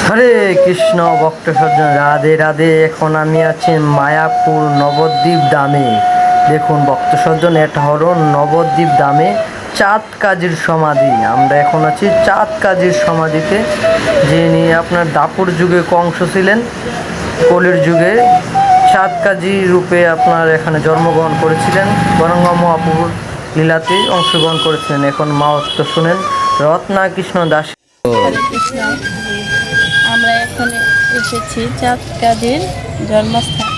হরে কৃষ্ণ ভক্ত সজ্জন, রাধে রাধে। এখন আমি আছি মায়াপুর নবদ্বীপ ধামে। দেখুন ভক্ত সজ্জন, এটা হলো নবদ্বীপ ধামে চাঁদ কাজীর সমাধি। আমরা এখন আছি চাঁদ কাজীর সমাধিতে, যিনি আপনার দাপর যুগে কংস ছিলেন, কলির যুগে চাঁদ কাজী রূপে আপনার এখানে জন্মগ্রহণ করেছিলেন, গৌরাঙ্গ মহাপ্রভুর লীলাতে অংশগ্রহণ করেছিলেন। এখন মাহাত্ম্য শুনেন রত্না কৃষ্ণ দাস। হরে কৃষ্ণ। আমরা এখন এসেছি চাঁদ কাজীর জন্মস্থান,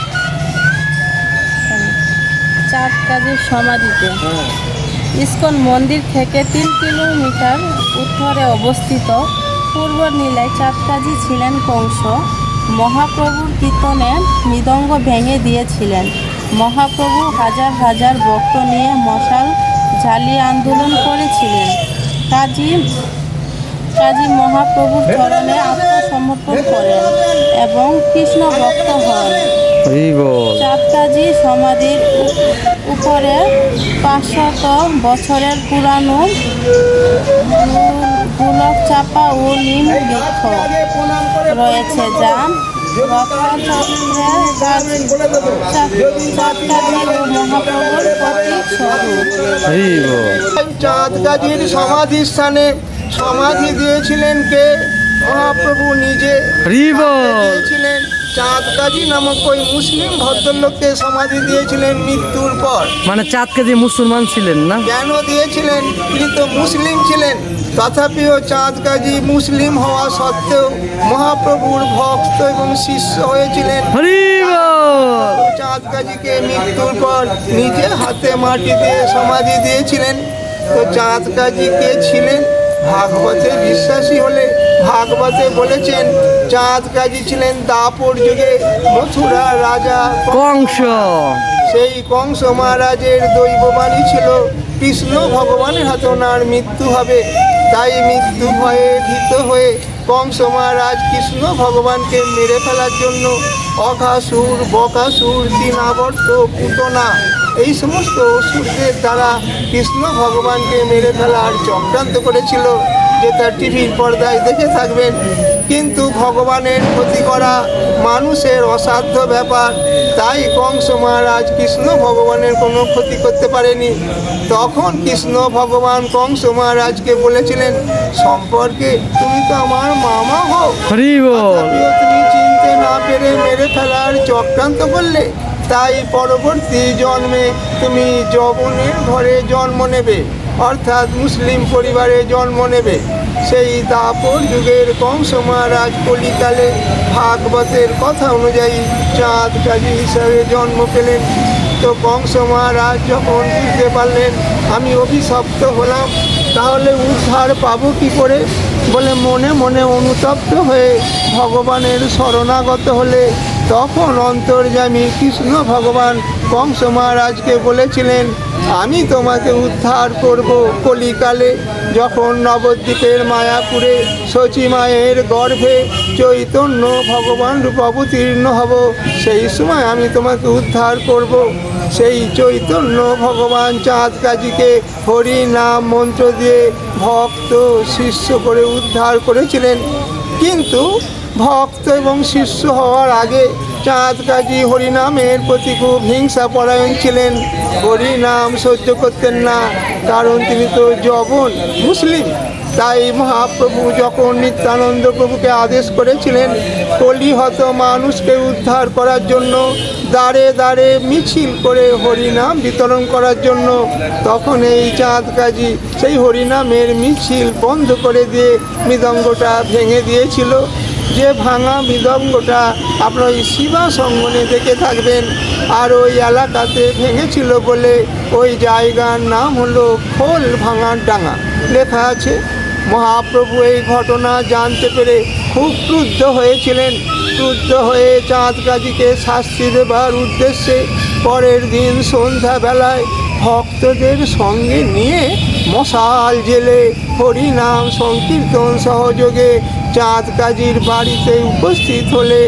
চাঁদ কাজীর সমাধিতে। ইস্কন মন্দির থেকে 3 কিলোমিটার উত্তরে অবস্থিত পূর্ব নীলায় চাঁদ কাজী ছিলেন কংস। মহাপ্রভুর কীর্তনে মৃদঙ্গ ভেঙে দিয়েছিলেন। মহাপ্রভু হাজার হাজার ভক্ত নিয়ে মশাল জ্বালিয়ে আন্দোলন করেছিলেন। কাজী মহাপ্রভুর চরণে আত্মসমর্পণ করেন এবং কৃষ্ণ ভক্ত হন। চাঁদ কাজী সমাধির উপরে 500 বছরের পুরানো গোলক চাপা ও নিম বৃক্ষ রয়েছে, যা মহাপ্রভুর প্রতীক স্বরূপ। চাঁদ কাজীর সমাধি স্থানে সমাধি দিয়েছিলেন কে? মহাপ্রভু নিজে দিয়েছিলেন। চাঁদ কাজী নামক ওই মুসলিম ভদ্রলোককে সমাধি দিয়েছিলেন মৃত্যুর পর। মানে চাঁদ কাজী মুসলমান ছিলেন না? কেন দিয়েছিলেন? তিনি তো মুসলিম ছিলেন। তথাপিও চাঁদ কাজী মুসলিম হওয়া সত্ত্বেও মহাপ্রভুর ভক্ত এবং শিষ্য হয়েছিলেন। চাঁদ কাজীকে মৃত্যুর পর নিজে হাতে মাটি দিয়ে সমাধি দিয়েছিলেন। তো চাঁদ কাজী কে ছিলেন? ভাগবতে বিশ্বাসী হলে ভাগবতে বলেছেন চাঁদ কাজী ছিলেন দাপর যুগে মথুরা রাজা কংস। সেই কংস মহারাজের দৈববাণী ছিল কৃষ্ণ ভগবানের হাতে ওনার মৃত্যু হবে। তাই মৃত্যু ভয়ে ভীত হয়ে কংস মহারাজ কৃষ্ণ ভগবানকে মেরে ফেলার জন্য অঘাসুর, বকাসুর, তৃণাবর্ত, পুতনা এই সমস্ত অসুরদের দ্বারা কৃষ্ণ ভগবানকে মেরে ফেলার চক্রান্ত করেছিল, যেটা টিভির পর্দায় দেখে থাকবেন। কিন্তু ভগবানের ক্ষতি করা মানুষের অসাধ্য ব্যাপার, তাই কংস মহারাজ কৃষ্ণ ভগবানের কোনো ক্ষতি করতে পারেনি। তখন কৃষ্ণ ভগবান কংস মহারাজকে বলেছিলেন, সম্পর্কে তুমি তো আমার মামা হও, তুমি চিনতে না পেরে মেরে ফেলার চক্রান্ত করলে। তাই পরবর্তী জন্মে তুমি যবনের ঘরে জন্ম নেবে, অর্থাৎ মুসলিম পরিবারে জন্ম নেবে। সেই দাপর যুগের কংস মহারাজ কলিকালে ভাগবতের কথা অনুযায়ী চাঁদ কাজী হিসাবে জন্ম পেলেন। তো কংস মহারাজ যখন বুঝতে পারলেন আমি অভিশপ্ত হলাম, তাহলে উদ্ধার পাবো কী করে? বলে মনে মনে অনুতপ্ত হয়ে ভগবানের শরণাগত হলে তখন অন্তর্যামী কৃষ্ণ ভগবান কংস মহারাজকে বলেছিলেন, আমি তোমাকে উদ্ধার করব কলিকালে। যখন নবদ্বীপের মায়াপুরে শচী মায়ের গর্ভে চৈতন্য ভগবান রূপ অবতীর্ণ হব, সেই সময় আমি তোমাকে উদ্ধার করব। সেই চৈতন্য ভগবান চাঁদ কাজীকে হরি নাম মন্ত্র দিয়ে ভক্ত শিষ্য করে উদ্ধার করেছিলেন। কিন্তু ভক্ত এবং শিষ্য হওয়ার আগে চাঁদ কাজী হরিনামের প্রতি খুব হিংসা পরায়ণ ছিলেন। হরিনাম সহ্য করতেন না, কারণ তিনি তো জবন মুসলিম। তাই মহাপ্রভু যখন নিত্যানন্দ প্রভুকে আদেশ করেছিলেন কলিহত মানুষকে উদ্ধার করার জন্য দাঁড়ে দাঁড়ে মিছিল করে হরিনাম বিতরণ করার জন্য, তখন এই চাঁদ কাজী সেই হরিনামের মিছিল বন্ধ করে দিয়ে মৃদঙ্গটা ভেঙে দিয়েছিল। যে ভাঙা মৃদঙ্গটা আপনার ওই শিবা সঙ্গনে দেখে থাকবেন। আর ওই এলাকাতে ভেঙেছিল বলে ওই জায়গার নাম হলো খোল ভাঙার ডাঙা লেখা আছে। মহাপ্রভু এই ঘটনা জানতে পেরে খুব ক্রুদ্ধ হয়েছিলেন। ক্রুদ্ধ হয়ে চাঁদ কাজীকে শাস্তি দেবার উদ্দেশ্যে পরের দিন সন্ধ্যাবেলায় ভক্তদের সঙ্গে নিয়ে মশাল জেলে হরিনাম সংকীর্তন সহযোগে চাঁদ কাজীর বাড়িতে উপস্থিত হলে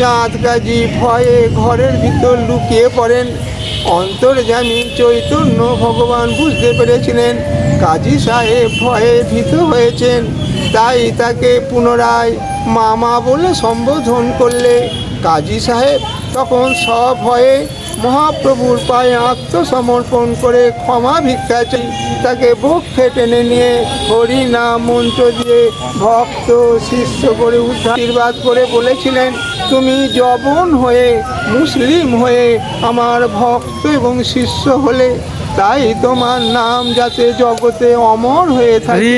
চাঁদ কাজী ভয়ে ঘরের ভিতর লুকিয়ে পড়েন। অন্তর্যামী চৈতন্য ভগবান বুঝতে পেরেছিলেন কাজী সাহেব ভয়ে ভীত হয়েছেন, তাই তাকে পুনরায় মামা বলে সম্বোধন করলে। কাজী সাহেব তখন সভয়ে মহাপ্রভুর পায়ে আত্মসমর্পণ করে ক্ষমা ভিক্ষা চাই। তাকে বক্ষে টেনে নিয়ে হরি নাম মন্ত্র দিয়ে ভক্ত শিষ্য করে আশীর্বাদ করে বলেছিলেন, তুমি জবন হয়ে মুসলিম হয়ে আমার ভক্ত এবং শিষ্য হলে, তাই তোমার নাম যাতে জগতে অমর হয়ে থাকে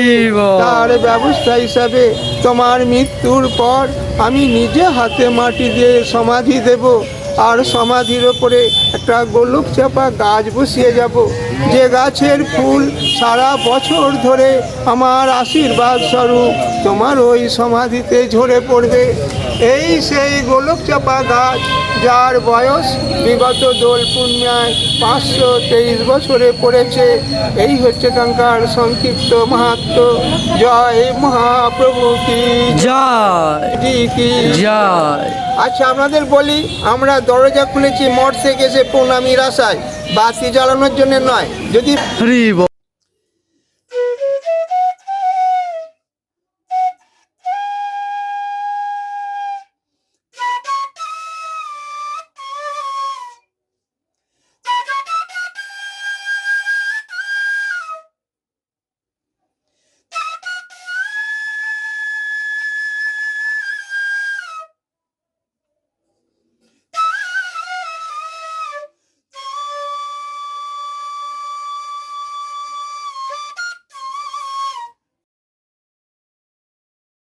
তার ব্যবস্থা হিসাবে তোমার মৃত্যুর পর আমি নিজে হাতে মাটি দিয়ে সমাধি দেব, আর সমাধির ওপরে একটা গোলক চাপা গাছ বসিয়ে যাব, যে গাছের ফুল সারা বছর ধরে আমার আশীর্বাদ স্বরূপ তোমার ওই সমাধিতে ঝরে পড়বে। এই সেই গোলক চাপা গাছ, যার বয়স বিগত দোল পূর্ণিমায় 523 বছরে পড়েছে। এই হচ্ছে এখানকার সংক্ষিপ্ত মাহাত্ম্য। জয় মহাপ্রভু কি জয় কি। জয়। আচ্ছা, আপনাদের বলি, আমরা দরজা খুলেছি মঠ থেকে এসে প্রণামীর আশায়, বাতি জ্বালানোর জন্য নয়। যদি হরি বল।